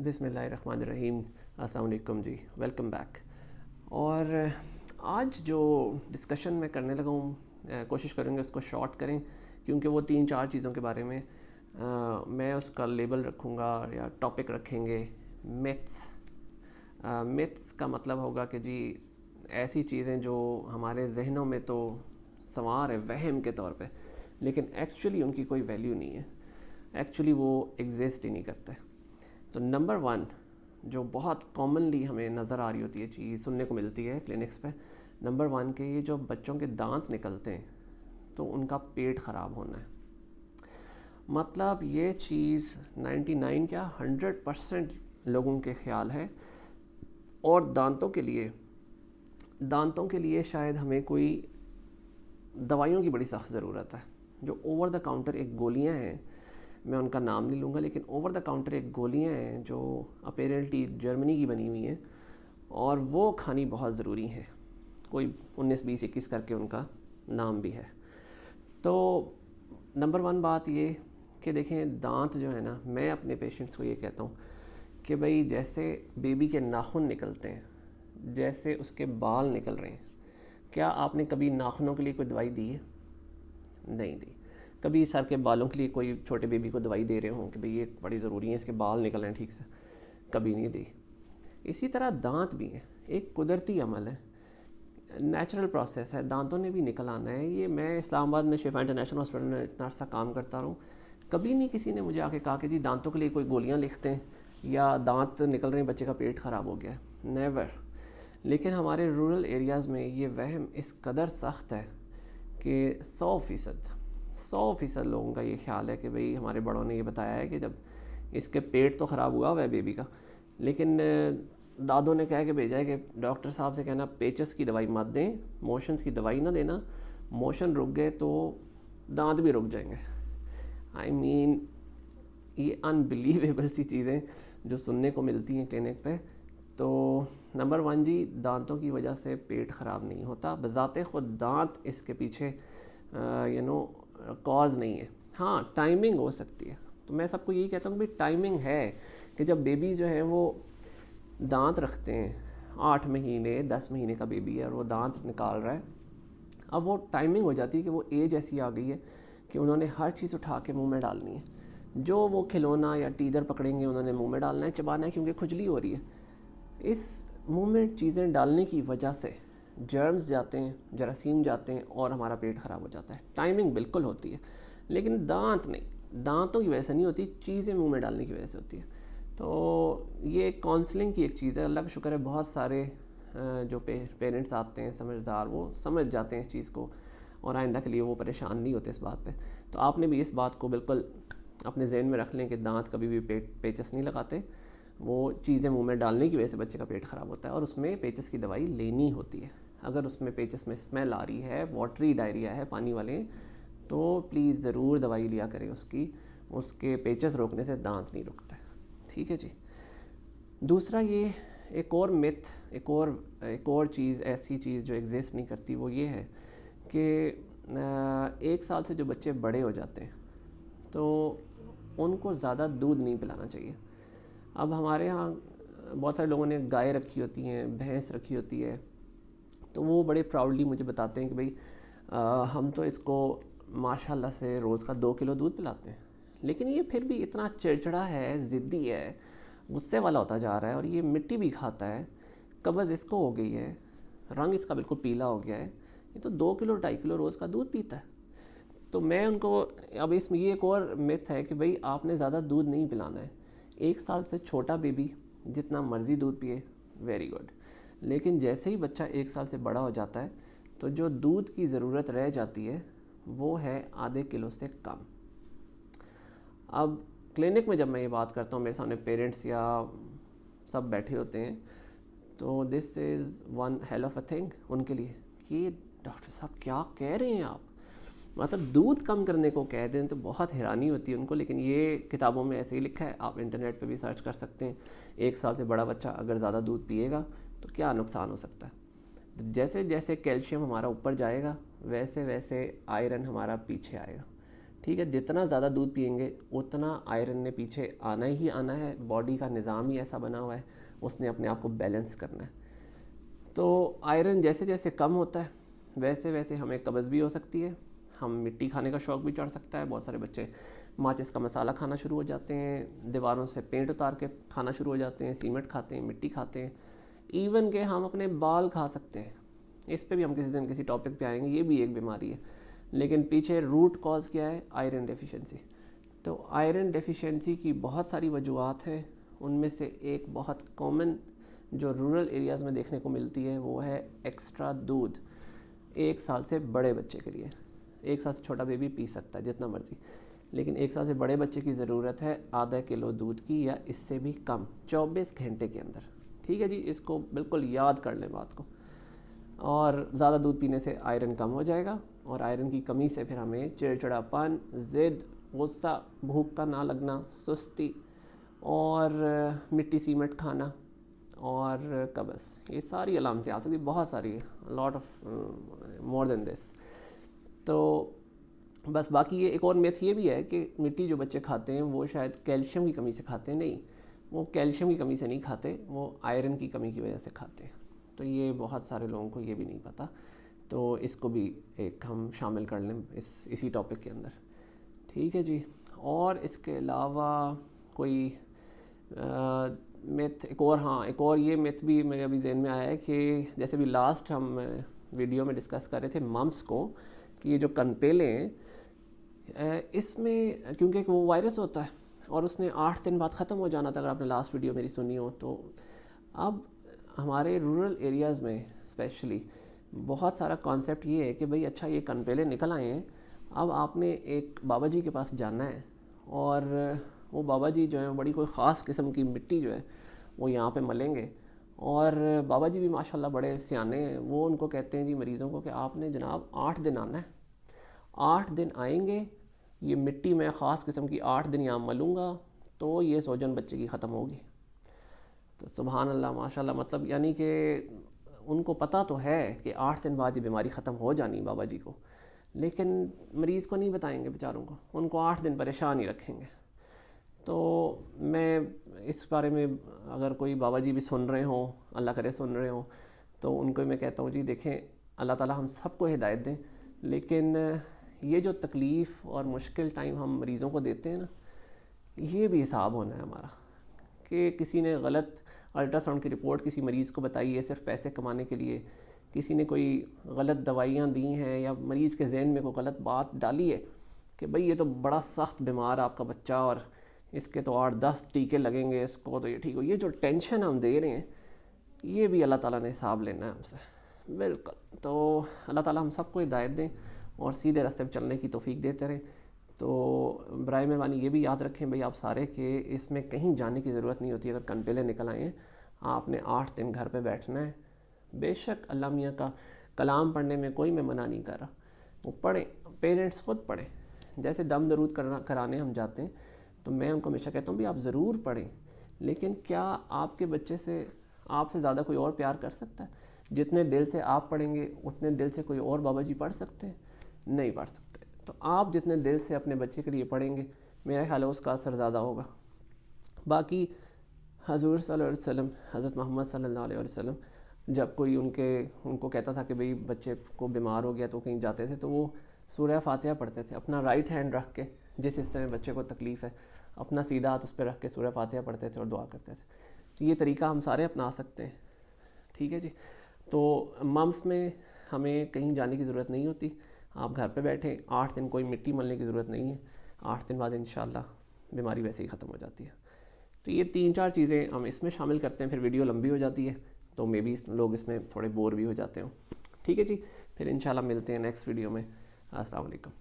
बिस्मिल्लाहिर्रहमानिर्रहीम। अस्सलाम वालेकुम जी, वेलकम बैक। और आज जो डिस्कशन मैं करने लगा हूँ, कोशिश करेंगे उसको शॉर्ट करें क्योंकि वो 3-4 चीज़ों के बारे में मैं उसका लेबल रखूँगा या टॉपिक रखेंगे मिथ्स। मिथ्स का मतलब होगा कि जी ऐसी चीज़ें जो हमारे जहनों में तो सवार है वहम के तौर पे, लेकिन एक्चुअली उनकी कोई वैल्यू नहीं है, एक्चुअली वो एग्जिस्ट ही नहीं करते। तो नंबर 1 जो बहुत कॉमनली हमें नज़र आ रही होती है, चीज़ सुनने को मिलती है क्लिनिक्स पे, नंबर 1 के ये जो बच्चों के दांत निकलते हैं तो उनका पेट ख़राब होना है। मतलब ये चीज़ 99 क्या 100% लोगों के ख्याल है। और दांतों के लिए शायद हमें कोई दवाइयों की बड़ी सख्त ज़रूरत है। जो ओवर द काउंटर एक गोलियां हैं, मैं उनका नाम नहीं लूँगा, लेकिन ओवर द काउंटर एक गोलियां हैं जो अपेरेंटली जर्मनी की बनी हुई हैं और वो खानी बहुत ज़रूरी है। कोई 19-20-21 करके उनका नाम भी है। तो नंबर 1 बात ये कि देखें, दांत जो है ना, मैं अपने पेशेंट्स को ये कहता हूँ कि भाई जैसे बेबी के नाखून निकलते हैं, जैसे उसके बाल निकल रहे हैं, क्या आपने कभी नाखूनों के लिए कोई दवाई दी है? नहीं दी। कभी सर के बालों के लिए कोई छोटे बेबी को दवाई दे रहे हों कि भाई ये बड़ी ज़रूरी है, इसके बाल निकल रहे हैं ठीक से? कभी नहीं दी। इसी तरह दांत भी हैं, एक कुदरती अमल है, नेचुरल प्रोसेस है, दांतों ने भी निकल आना है। ये मैं इस्लामाबाद में शिफा इंटरनेशनल हॉस्पिटल में इतना अर्सा काम करता रहूँ, कभी नहीं किसी ने मुझे आके कहा कि जी दांतों के लिए कोई गोलियाँ लिखते हैं या दांत निकल रहे हैं, बच्चे का पेट ख़राब हो गया है, नेवर। लेकिन हमारे रूरल एरियाज़ में ये वहम इस कदर सख्त है कि 100% लोगों का ये ख्याल है कि भाई हमारे बड़ों ने ये बताया है कि जब इसके पेट तो ख़राब हुआ हुआ है बेबी का, लेकिन दादों ने कह के भेजा है कि डॉक्टर साहब से कहना पेचस की दवाई मत दें, मोशंस की दवाई ना देना, मोशन रुक गए तो दांत भी रुक जाएंगे। आई मीन ये अनबिलीवेबल सी चीज़ें जो सुनने को मिलती हैं क्लिनिक पे। तो नंबर 1 जी, दांतों की वजह से पेट ख़राब नहीं होता, बज़ाते ख़ुद दांत इसके पीछे कॉज नहीं है। हाँ, टाइमिंग हो सकती है। तो मैं सबको यही कहता हूँ भाई टाइमिंग है कि जब बेबी जो है वो दांत रखते हैं, 8 महीने 10 महीने का बेबी है और वो दांत निकाल रहा है, अब वो टाइमिंग हो जाती है कि वो एज ऐसी आ गई है कि उन्होंने हर चीज़ उठा के मुंह में डालनी है। जो वो खिलौना या टीदर पकड़ेंगे उन्होंने मुंह में डालना है, चबाना है, क्योंकि खुजली हो रही है। इस मुंह में चीज़ें डालने की वजह से जर्म्स जाते हैं, जरासीम जाते हैं और हमारा पेट ख़राब हो जाता है। टाइमिंग बिल्कुल होती है, लेकिन दांत नहीं, दांतों की वजह से नहीं होती, चीज़ें मुंह में डालने की वजह से होती है। तो ये काउंसलिंग की एक चीज़ है। अल्लाह का शुक्र है बहुत सारे जो पेरेंट्स आते हैं समझदार, वो समझ जाते हैं इस चीज़ को और आइंदा के लिए वो परेशान नहीं होते इस बात पे। तो आपने भी इस बात को बिल्कुल अपने जहन में रख लें कि दांत कभी भी पेचस नहीं लगाते, वो चीज़ें मुंह में डालने की वजह से बच्चे का पेट ख़राब होता है और उसमें पेचस की दवाई लेनी होती है। अगर उसमें पेचस में स्मेल आ रही है, वाटरी डायरिया है पानी वाले, तो प्लीज़ ज़रूर दवाई लिया करें उसकी। उसके पेचस रोकने से दांत नहीं रुकते। ठीक है जी। दूसरा, ये एक और मिथ, एक और चीज़, ऐसी चीज़ जो एग्जिस्ट नहीं करती, वो ये है कि 1 साल से जो बच्चे बड़े हो जाते हैं तो उनको ज़्यादा दूध नहीं पिलाना चाहिए। अब हमारे यहाँ बहुत सारे लोगों ने गाय रखी होती हैं, भैंस रखी होती है, तो वो बड़े प्राउडली मुझे बताते हैं कि भाई हम तो इसको माशाल्लाह से रोज़ का 2 किलो दूध पिलाते हैं। लेकिन ये फिर भी इतना चिड़चिड़ा है, ज़िद्दी है, गुस्से वाला होता जा रहा है और ये मिट्टी भी खाता है, कब्ज़ इसको हो गई है, रंग इसका बिल्कुल पीला हो गया है, ये तो 2 किलो 2.5 किलो रोज़ का दूध पीता है। तो मैं उनको, अब इसमें ये एक और मिथ है कि भाई आपने ज़्यादा दूध नहीं पिलाना है। 1 साल से छोटा बेबी जितना मर्ज़ी दूध पिए, वेरी गुड, लेकिन जैसे ही बच्चा 1 साल से बड़ा हो जाता है तो जो दूध की ज़रूरत रह जाती है वो है आधे किलो से कम। अब क्लिनिक में जब मैं ये बात करता हूँ, मेरे सामने पेरेंट्स या सब बैठे होते हैं, तो this is one hell of a thing उनके लिए कि डॉक्टर साहब क्या कह रहे हैं आप, मतलब दूध कम करने को कह दें तो बहुत हैरानी होती है उनको। लेकिन ये किताबों में ऐसे ही लिखा है, आप इंटरनेट पे भी सर्च कर सकते हैं। 1 साल से बड़ा बच्चा अगर ज़्यादा दूध पिएगा तो क्या नुकसान हो सकता है। तो जैसे जैसे कैल्शियम हमारा ऊपर जाएगा वैसे वैसे आयरन हमारा पीछे आएगा। ठीक है, जितना ज़्यादा दूध पिएंगे उतना आयरन ने पीछे आना ही आना है। बॉडी का निज़ाम ही ऐसा बना हुआ है, उसने अपने आप को बैलेंस करना है। तो आयरन जैसे जैसे कम होता है वैसे वैसे हमें कब्ज़ भी हो सकती है, हम मिट्टी खाने का शौक़ भी चढ़ सकता है। बहुत सारे बच्चे माचिस का मसाला खाना शुरू हो जाते हैं, दीवारों से पेंट उतार के खाना शुरू हो जाते हैं, सीमेंट खाते हैं, मिट्टी खाते हैं, इवन के हम अपने बाल खा सकते हैं। इस पे भी हम किसी दिन किसी टॉपिक पे आएंगे, ये भी एक बीमारी है। लेकिन पीछे रूट कॉज क्या है? Iron deficiency. तो आयरन डेफिशिएंसी की बहुत सारी वजूहत हैं, उनमें से एक बहुत कॉमन जो रूरल एरियाज़ में देखने को मिलती है वो है एक्स्ट्रा दूध। 1 साल से बड़े बच्चे के लिए, 1 साल से छोटा बेबी पी सकता है जितना मर्ज़ी, लेकिन 1 साल से बड़े बच्चे की ज़रूरत है आधा किलो दूध की या इससे भी कम 24 घंटे के अंदर। ठीक है जी, इसको बिल्कुल याद कर लें बात को। और ज़्यादा दूध पीने से आयरन कम हो जाएगा, और आयरन की कमी से फिर हमें चिड़चिड़ापन, ज़िद, गुस्सा, भूख का ना लगना, सुस्ती और मिट्टी सीमेंट खाना और कब्ज़, ये सारी अलामतें आ सकती, बहुत सारी, lot of more than this. तो बस बाकी ये एक और मिथ ये भी है कि मिट्टी जो बच्चे खाते हैं वो शायद कैल्शियम की कमी से खाते हैं। नहीं, वो कैल्शियम की कमी से नहीं खाते, वो आयरन की कमी की वजह से खाते हैं। तो ये बहुत सारे लोगों को ये भी नहीं पता, तो इसको भी एक हम शामिल कर लें इसी टॉपिक के अंदर। ठीक है जी। और इसके अलावा कोई मिथ एक और ये मिथ भी मेरे अभी जहन में आया है कि जैसे भी लास्ट हम वीडियो में डिस्कस कर रहे थे मम्स को, कि ये जो कनपेले हैं इसमें क्योंकि वो वायरस होता है और उसने 8 दिन बाद ख़त्म हो जाना था, अगर आपने लास्ट वीडियो मेरी सुनी हो तो। अब हमारे रूरल एरियाज़ में स्पेशली बहुत सारा कॉन्सेप्ट ये है कि भाई अच्छा ये कनपेले निकल आए हैं, अब आपने एक बाबा जी के पास जाना है, और वो बाबा जी जो है बड़ी कोई ख़ास किस्म की मिट्टी जो है वो यहाँ पे मलेंगे। और बाबा जी भी माशाल्लाह बड़े सियाने हैं, वो उनको कहते हैं जी मरीज़ों को कि आपने जनाब 8 दिन आना है, 8 दिन आएंगे, ये मिट्टी मैं ख़ास किस्म की 8 दिन यहाँ मलूँगा तो ये सोजन बच्चे की ख़त्म होगी। तो सुभान अल्लाह माशाल्लाह, मतलब यानी कि उनको पता तो है कि 8 दिन बाद ये बीमारी ख़त्म हो जानी बाबा जी को, लेकिन मरीज़ को नहीं बताएंगे बेचारों को, उनको 8 दिन परेशान ही रखेंगे। तो मैं इस बारे में अगर कोई बाबा जी भी सुन रहे हों, अल्लाह करे सुन रहे हों, तो उनको मैं कहता हूँ जी देखें, अल्लाह ताला हम सबको हिदायत दें, लेकिन ये जो तकलीफ़ और मुश्किल टाइम हम मरीज़ों को देते हैं ना, ये भी हिसाब होना है हमारा। कि किसी ने गलत अल्ट्रासाउंड की रिपोर्ट किसी मरीज़ को बताई है सिर्फ पैसे कमाने के लिए, किसी ने कोई गलत दवाइयाँ दी हैं, या मरीज़ के जहन में कोई गलत बात डाली है कि भाई ये तो बड़ा सख्त बीमार आपका बच्चा और इसके तो 8-10 टीके लगेंगे इसको तो ये ठीक हो। ये जो टेंशन हम दे रहे हैं ये भी अल्लाह ताला ने हिसाब लेना है हमसे, बिल्कुल। तो अल्लाह ताला हम सबको हिदायत दें और सीधे रास्ते पर चलने की तौफीक देते रहें। तो बराए मेहरबानी ये भी याद रखें भाई आप सारे कि इसमें कहीं जाने की ज़रूरत नहीं होती। अगर कनपेले निकल आए हैं, आपने 8 दिन घर पे बैठना है। बेशक अल्लाह मियाँ का कलाम पढ़ने में कोई मैं मना नहीं कर रहा, वो पढ़ें, पेरेंट्स ख़ुद पढ़ें। जैसे दम दरूद कराने हम जाते हैं तो मैं उनको हमेशा कहता हूँ भी आप ज़रूर पढ़ें, लेकिन क्या आपके बच्चे से आपसे ज़्यादा कोई और प्यार कर सकता है? जितने दिल से आप पढ़ेंगे उतने दिल से कोई और बाबा जी पढ़ सकते हैं? नहीं पढ़ सकते। तो आप जितने दिल से अपने बच्चे के लिए पढ़ेंगे मेरा ख्याल है उसका असर ज़्यादा होगा। बाकी हज़ूर सल्लल्लाहु अलैहि वसल्लम, हज़रत मोहम्मद सल्लल्लाहु अलैहि वसल्लम जब कोई उनको कहता था कि भाई बच्चे को बीमार हो गया तो कहीं जाते थे तो वो सूरह फातिहा पढ़ते थे, अपना राइट हैंड रख के, जिस हिस्से में बच्चे को तकलीफ़ है अपना सीधा हाथ उस पर रख के सूरह फातिहा पढ़ते थे और दुआ करते थे। तो ये तरीका हम सारे अपना सकते हैं। ठीक है जी। तो मम्स में हमें कहीं जाने की ज़रूरत नहीं होती, आप घर पे बैठें, 8 दिन कोई मिट्टी मलने की ज़रूरत नहीं है, 8 दिन बाद इंशाल्लाह बीमारी वैसे ही ख़त्म हो जाती है। तो ये 3-4 चीज़ें हम इसमें शामिल करते हैं, फिर वीडियो लंबी हो जाती है तो मे बी लोग इसमें थोड़े बोर भी हो जाते हो। ठीक है जी, फिर इंशाल्लाह मिलते हैं नेक्स्ट वीडियो में। अस्सलाम वालेकुम।